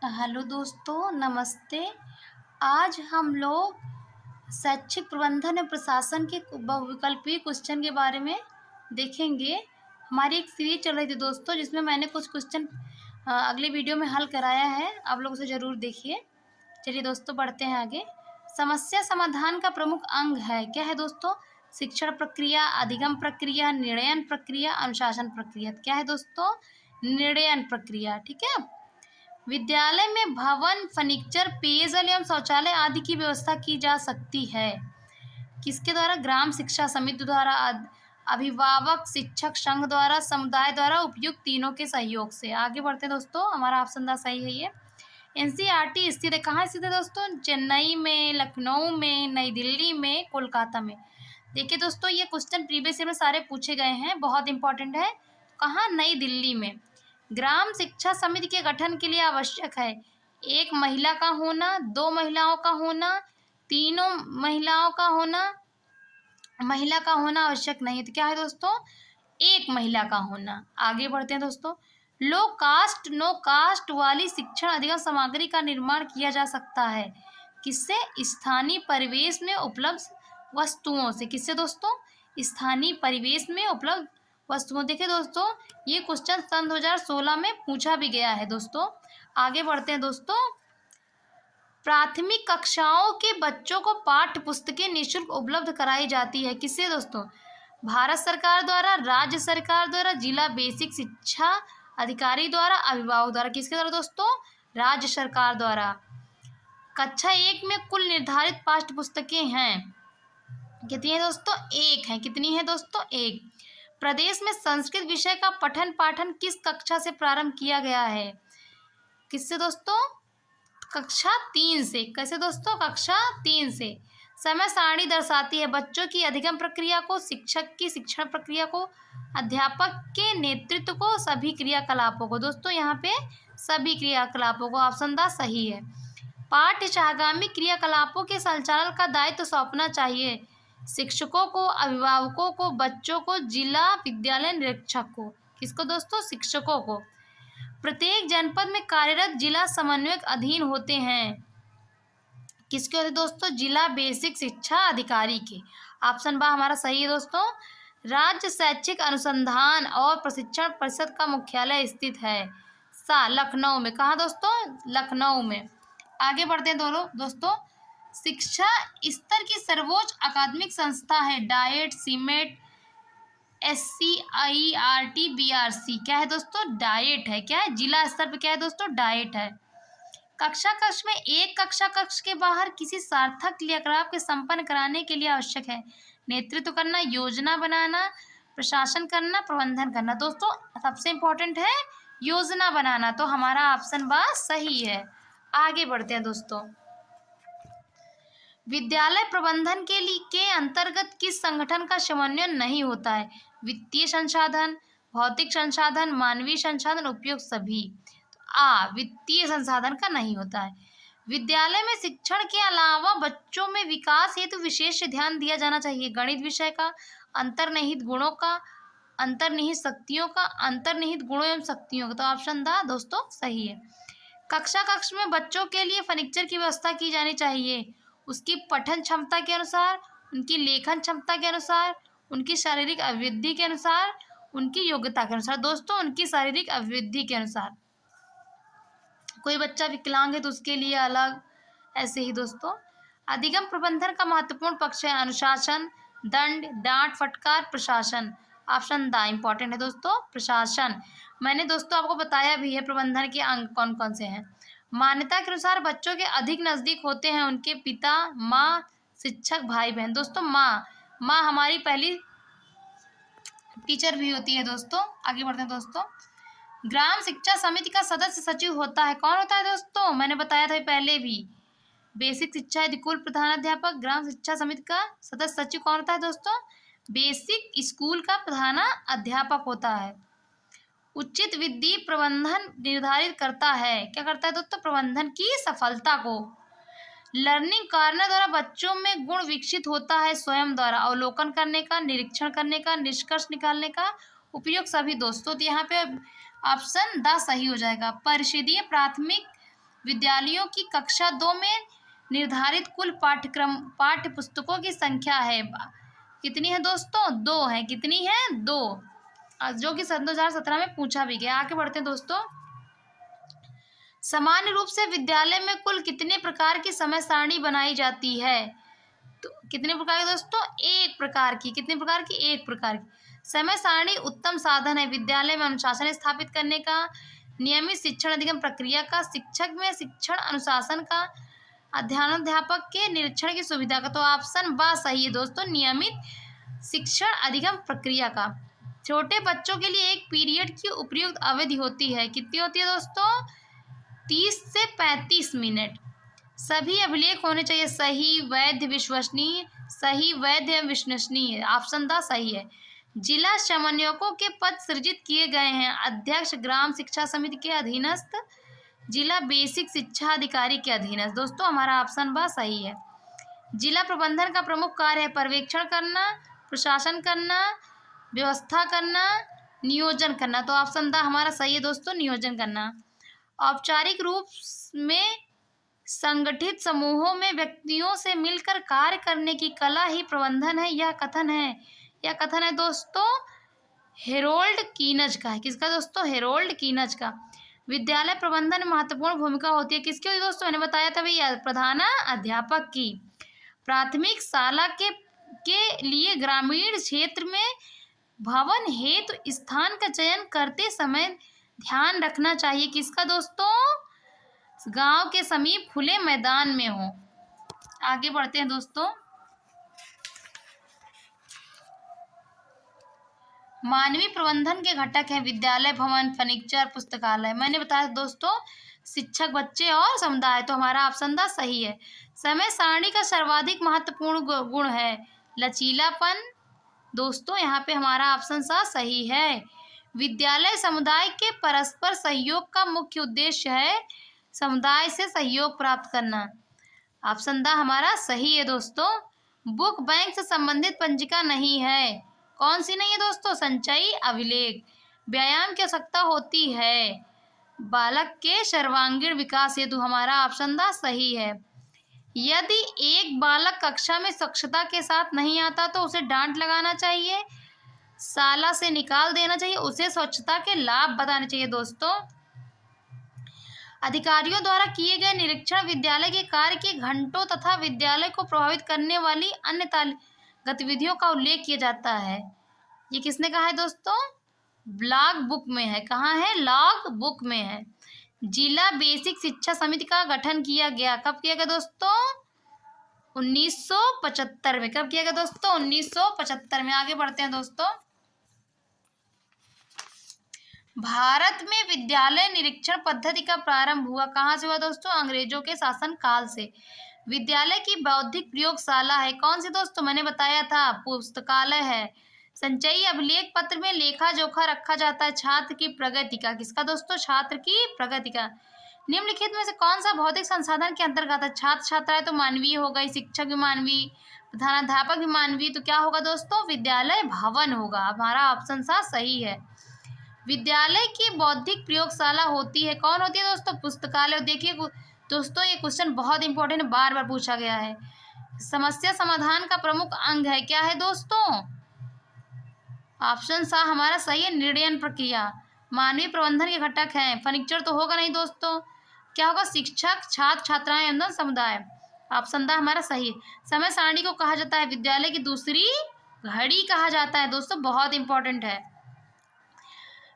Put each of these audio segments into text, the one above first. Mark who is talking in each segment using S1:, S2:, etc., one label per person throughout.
S1: Hello दोस्तों, नमस्ते। आज हम लोग शैक्षिक प्रबंधन और प्रशासन के बहुविकल्पीय क्वेश्चन के बारे में देखेंगे। हमारी एक सीरीज चल रही थी दोस्तों, जिसमें मैंने कुछ क्वेश्चन अगले वीडियो में हल कराया है। आप लोग उसे ज़रूर देखिए। चलिए दोस्तों, बढ़ते हैं आगे। समस्या समाधान का प्रमुख अंग है, क्या है दोस्तों? शिक्षण प्रक्रिया, अधिगम प्रक्रिया, निर्णयन प्रक्रिया, अनुशासन प्रक्रिया। क्या है दोस्तों? निर्णयन प्रक्रिया। ठीक है। विद्यालय में भवन, फर्नीचर, पेयजल एवं शौचालय आदि की व्यवस्था की जा सकती है। किसके द्वारा? ग्राम शिक्षा समिति द्वारा, अभिभावक शिक्षक संघ द्वारा, समुदाय द्वारा, उपयुक्त तीनों के सहयोग से। आगे बढ़ते हैं दोस्तों, हमारा ऑप्शन द सही है ये। एनसीईआरटी स्थित है, कहाँ स्थित है दोस्तों? चेन्नई में, लखनऊ में, नई दिल्ली में, कोलकाता में। देखिए दोस्तों, ये क्वेश्चन प्रीवियस ईयर में सारे पूछे गए हैं, बहुत इंपॉर्टेंट है। कहाँ? नई दिल्ली में। ग्राम शिक्षा समिति के गठन के लिए आवश्यक है एक महिला का होना, दो महिलाओं का होना, तीनों महिलाओं का होना, महिला का होना आवश्यक नहीं है। तो क्या है दोस्तों? एक महिला का होना। आगे बढ़ते हैं दोस्तों। लो कास्ट नो कास्ट वाली शिक्षण अधिगम सामग्री का निर्माण किया जा सकता है। किससे? स्थानीय परिवेश में उपलब्ध वस्तुओं से। किससे दोस्तों? स्थानीय परिवेश में उपलब्ध वस्तुओं। देखिए दोस्तों, ये क्वेश्चन सन 2016 में पूछा भी गया है दोस्तों। आगे बढ़ते हैं दोस्तों। प्राथमिक कक्षाओं के बच्चों को पाठ्य पुस्तकें निःशुल्क उपलब्ध कराई जाती है। किससे दोस्तों? भारत सरकार द्वारा, राज्य सरकार द्वारा, जिला बेसिक शिक्षा अधिकारी द्वारा, अभिभावक द्वारा। किसके द्वारा दोस्तों? राज्य सरकार द्वारा। कक्षा 1 में कुल निर्धारित पाठ्य पुस्तकें हैं। कितनी है दोस्तों? एक है। कितनी है दोस्तों? एक। प्रदेश में संस्कृत विषय का पठन पाठन किस कक्षा से प्रारंभ किया गया है? किससे दोस्तों? कक्षा 3 से। कैसे दोस्तों? कक्षा 3 से। समय सारणी दर्शाती है बच्चों की अधिगम प्रक्रिया को, शिक्षक की शिक्षण प्रक्रिया को, अध्यापक के नेतृत्व को, सभी क्रियाकलापों को। दोस्तों यहाँ पे सभी क्रियाकलापों को। ऑप्शन द सही है। पाठ्य सहगामी क्रियाकलापों के संचालन का दायित्व सौंपना चाहिए शिक्षकों को, अभिभावकों को, बच्चों को, जिला विद्यालय निरीक्षक को। किसको दोस्तों? शिक्षकों को। प्रत्येक जनपद में कार्यरत जिला समन्वयक अधीन होते हैं। किसके होते दोस्तों? जिला बेसिक शिक्षा अधिकारी के। ऑप्शन बा हमारा सही है दोस्तों। राज्य शैक्षिक अनुसंधान और प्रशिक्षण परिषद का मुख्यालय स्थित है लखनऊ में। कहाँ दोस्तों? लखनऊ में। आगे बढ़ते हैं दोस्तों। शिक्षा स्तर की सर्वोच्च अकादमिक संस्था है डाइट, सीमेट, SCIRT, BRC। क्या है दोस्तों? डाइट है। क्या है? जिला स्तर पे क्या है दोस्तों? डाइट है। कक्षा कक्ष में एक कक्षा कक्ष के बाहर किसी सार्थक क्रियाकलाप के संपन्न कराने के लिए आवश्यक है नेतृत्व करना, योजना बनाना, प्रशासन करना, प्रबंधन करना। दोस्तों सबसे इम्पोर्टेंट है योजना बनाना, तो हमारा ऑप्शन बा सही है। आगे बढ़ते हैं दोस्तों। विद्यालय प्रबंधन के अंतर्गत किस संगठन का समन्वय नहीं होता है? वित्तीय संसाधन, भौतिक संसाधन, मानवीय संसाधन, उपयोग सभी। तो वित्तीय संसाधन का नहीं होता है। विद्यालय में शिक्षण के अलावा बच्चों में विकास हेतु विशेष ध्यान दिया जाना चाहिए गणित विषय का, अंतर्निहित गुणों का, अंतर्निहित शक्तियों का, अंतर्निहित गुणों एवं शक्तियों का। तो ऑप्शन द दोस्तों सही है। कक्षा कक्ष में बच्चों के लिए फर्नीचर की व्यवस्था की जानी चाहिए उसकी पठन क्षमता के अनुसार, उनकी लेखन क्षमता के अनुसार, उनकी शारीरिक अभिवृद्धि के अनुसार, उनकी योग्यता के अनुसार। दोस्तों उनकी शारीरिक अभिवृद्धि के अनुसार। कोई बच्चा विकलांग है तो उसके लिए अलग, ऐसे ही दोस्तों। अधिगम प्रबंधन का महत्वपूर्ण पक्ष है अनुशासन, दंड, डांट, फटकार, प्रशासन। ऑप्शन द इम्पॉर्टेंट है दोस्तों, प्रशासन। मैंने दोस्तों आपको बताया भी है प्रबंधन के अंग कौन कौन से हैं। मान्यता के अनुसार बच्चों के अधिक नज़दीक होते हैं उनके पिता, माँ, शिक्षक, भाई बहन। दोस्तों माँ हमारी पहली टीचर भी होती है दोस्तों। आगे बढ़ते हैं दोस्तों। ग्राम शिक्षा समिति का सदस्य सचिव होता है, कौन होता है दोस्तों? मैंने बताया था पहले भी। बेसिक शिक्षा स्कूल प्रधानाध्यापक, ग्राम शिक्षा समिति का सदस्य सचिव कौन होता है दोस्तों? बेसिक स्कूल का प्रधानाध्यापक होता है। उचित विधि प्रबंधन निर्धारित करता है, क्या करता है दोस्तों? प्रबंधन की सफलता को। लर्निंग कॉर्नर द्वारा बच्चों में गुण विकसित होता है स्वयं द्वारा अवलोकन करने का, निरीक्षण करने का, निष्कर्ष निकालने का, उपयोग सभी दोस्तों। तो यहाँ पे ऑप्शन द सही हो जाएगा। परिषदीय प्राथमिक विद्यालयों की कक्षा 2 में निर्धारित कुल पाठ्य पुस्तकों की संख्या है कितनी है दोस्तों? 2 है। कितनी है? 2, जो कि सन 2017 में पूछा भी गया। आगे बढ़ते हैं दोस्तों। सामान्य रूप से विद्यालय में कुल कितने प्रकार की समय सारणी बनाई जाती है? तो कितने प्रकार की दोस्तों? एक प्रकार की। कितने प्रकार की? एक प्रकार की। समय सारणी उत्तम साधन है विद्यालय में अनुशासन स्थापित करने का, नियमित शिक्षण अधिगम प्रक्रिया का, शिक्षक में शिक्षण अनुशासन का, अध्यापक के निरीक्षण की सुविधा का। तो ऑप्शन बा सही है दोस्तों, नियमित शिक्षण अधिगम प्रक्रिया का। छोटे बच्चों के लिए एक पीरियड की उपयुक्त अवधि होती है। कितनी होती है दोस्तों? 30 से 35 मिनट। सभी अभिलेख होने चाहिए सही, वैध, विश्वसनीय। सही, वैध एवं विश्वसनीय। ऑप्शन द सही है। जिला समन्वयकों के पद सृजित किए गए हैं। अध्यक्ष ग्राम शिक्षा समिति के अधीनस्थ, जिला बेसिक शिक्षा अधिकारी के अधीनस्थ। दोस्तों हमारा ऑप्शन बा सही है। जिला प्रबंधन का प्रमुख कार्य है पर्यवेक्षण करना, प्रशासन करना, व्यवस्था करना, नियोजन करना। तो ऑप्शन द हमारा सही है दोस्तों, नियोजन करना। औपचारिक रूप में संगठित समूहों में व्यक्तियों से मिलकर कार्य करने की कला ही प्रबंधन है। यह कथन है दोस्तों हेरोल्ड कीनज का है। किसका दोस्तों? हेरोल्ड कीनज का। विद्यालय प्रबंधन में महत्वपूर्ण भूमिका होती है। किसकी होती है दोस्तों? मैंने बताया था भैया, प्रधानाध्यापक की। प्राथमिक शाला के लिए ग्रामीण क्षेत्र में भवन हेतु स्थान का चयन करते समय ध्यान रखना चाहिए। किसका दोस्तों? गांव के समीप खुले मैदान में हो। आगे बढ़ते हैं दोस्तों। मानवीय प्रबंधन के घटक हैं विद्यालय, भवन, फर्नीचर, पुस्तकालय। मैंने बताया दोस्तों शिक्षक, बच्चे और समुदाय। तो हमारा ऑप्शन द सही है। समय सारणी का सर्वाधिक महत्वपूर्ण गुण है लचीलापन। दोस्तों यहाँ पे हमारा ऑप्शन सा सही है। विद्यालय समुदाय के परस्पर सहयोग का मुख्य उद्देश्य है समुदाय से सहयोग प्राप्त करना। ऑप्शन द हमारा सही है दोस्तों। बुक बैंक से संबंधित पंजिका नहीं है। कौन सी नहीं है दोस्तों? संचयी अभिलेख। व्यायाम की आवश्यकता होती है बालक के सर्वांगीण विकास हेतु। हमारा ऑप्शन द सही है। यदि एक बालक कक्षा में स्वच्छता के साथ नहीं आता तो उसे डांट लगाना चाहिए, शाला से निकाल देना चाहिए, उसे स्वच्छता के लाभ बताने चाहिए। दोस्तों अधिकारियों द्वारा किए गए निरीक्षण विद्यालय के कार्य के घंटों तथा विद्यालय को प्रभावित करने वाली अन्य गतिविधियों का उल्लेख किया जाता है। ये किसने कहा है दोस्तों? लॉग बुक में है। कहाँ है? लॉग बुक में है। जिला बेसिक शिक्षा समिति का गठन किया गया। कब किया गया दोस्तों? 1975 में। कब किया गया दोस्तों? 1975 में। आगे बढ़ते हैं दोस्तों। भारत में विद्यालय निरीक्षण पद्धति का प्रारंभ हुआ कहाँ से हुआ दोस्तों? अंग्रेजों के शासन काल से। विद्यालय की बौद्धिक प्रयोगशाला है। कौन सी दोस्तों? मैंने बताया था पुस्तकालय है। संचयी अभिलेख पत्र में लेखा जोखा रखा जाता है छात्र की प्रगति का। किसका दोस्तों? छात्र की प्रगति का। निम्नलिखित में से कौन सा भौतिक संसाधन के अंतर्गत है? छात्र छात्राएं तो मानवीय हो गई, शिक्षक भी मानवीय, प्रधानाध्यापक भी मानवीय। तो क्या होगा दोस्तों? विद्यालय भवन होगा। हमारा ऑप्शन सा सही है। विद्यालय की बौद्धिक प्रयोगशाला होती है। कौन होती है दोस्तों? पुस्तकालय। देखिए दोस्तों ये क्वेश्चन बहुत इंपॉर्टेंट, बार बार पूछा गया है। समस्या समाधान का प्रमुख अंग है। क्या है दोस्तों? ऑप्शन सा हमारा सही है, निर्णय प्रक्रिया। मानवीय प्रबंधन के घटक हैं। फर्नीचर तो होगा नहीं दोस्तों। क्या होगा? शिक्षक, छात्र छात्राएं एवं समुदाय। ऑप्शन द हमारा सही है। समय सारणी को कहा जाता है विद्यालय की दूसरी घड़ी कहा जाता है। दोस्तों बहुत इंपॉर्टेंट है।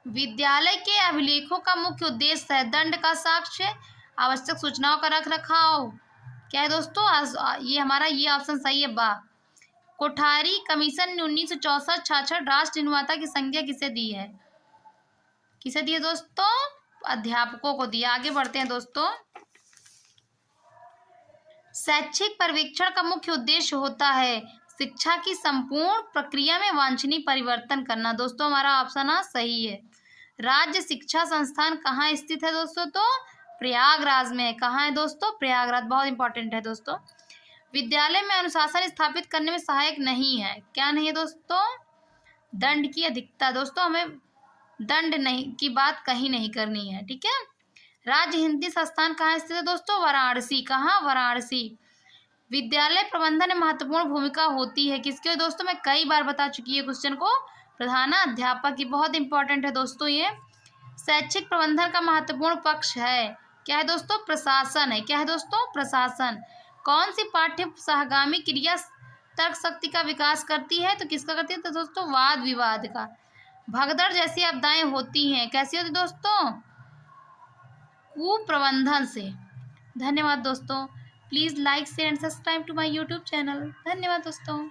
S1: विद्यालय के अभिलेखों का मुख्य उद्देश्य है दंड का साक्ष्य, आवश्यक सूचनाओं का रख रखाव। क्या है दोस्तों? ये हमारा ये ऑप्शन सही है बा। कोठारी कमीशन ने 1964-66 राष्ट्र निर्माता की संज्ञा किसे दी है? किसे दी है दोस्तों? अध्यापकों को दिया। आगे बढ़ते हैं दोस्तों। शैक्षिक पर्यवेक्षण का मुख्य उद्देश्य होता है शिक्षा की संपूर्ण प्रक्रिया में वांछनीय परिवर्तन करना। दोस्तों हमारा ऑप्शन आ सही है। राज्य शिक्षा संस्थान कहाँ स्थित है दोस्तों? तो प्रयागराज में है। कहाँ है दोस्तों? प्रयागराज। बहुत इंपॉर्टेंट है दोस्तों। विद्यालय में अनुशासन स्थापित करने में सहायक नहीं है। क्या नहीं है दोस्तों? दंड की अधिकता। दोस्तों हमें दंड नहीं की बात कहीं नहीं करनी है, ठीक है। राज्य हिंदी संस्थान कहाँ स्थित है दोस्तों? वाराणसी। कहाँ? वाराणसी। विद्यालय प्रबंधन में महत्वपूर्ण भूमिका होती है किसके दोस्तों? मैं कई बार बता चुकी है क्वेश्चन को, प्रधानाध्यापक की। बहुत इंपॉर्टेंट है दोस्तों ये। शैक्षिक प्रबंधन का महत्वपूर्ण पक्ष है क्या है दोस्तों? प्रशासन है। क्या है दोस्तों? प्रशासन। कौन सी पाठ्य सहगामी क्रिया तर्क शक्ति का विकास करती है? तो किसका करती है? तो दोस्तों वाद विवाद का। भगदड़ जैसी आपदाएं होती हैं, कैसी होती दोस्तों? कुप्रबंधन से। धन्यवाद दोस्तों। Please like share and subscribe to my YouTube channel. धन्यवाद दोस्तों।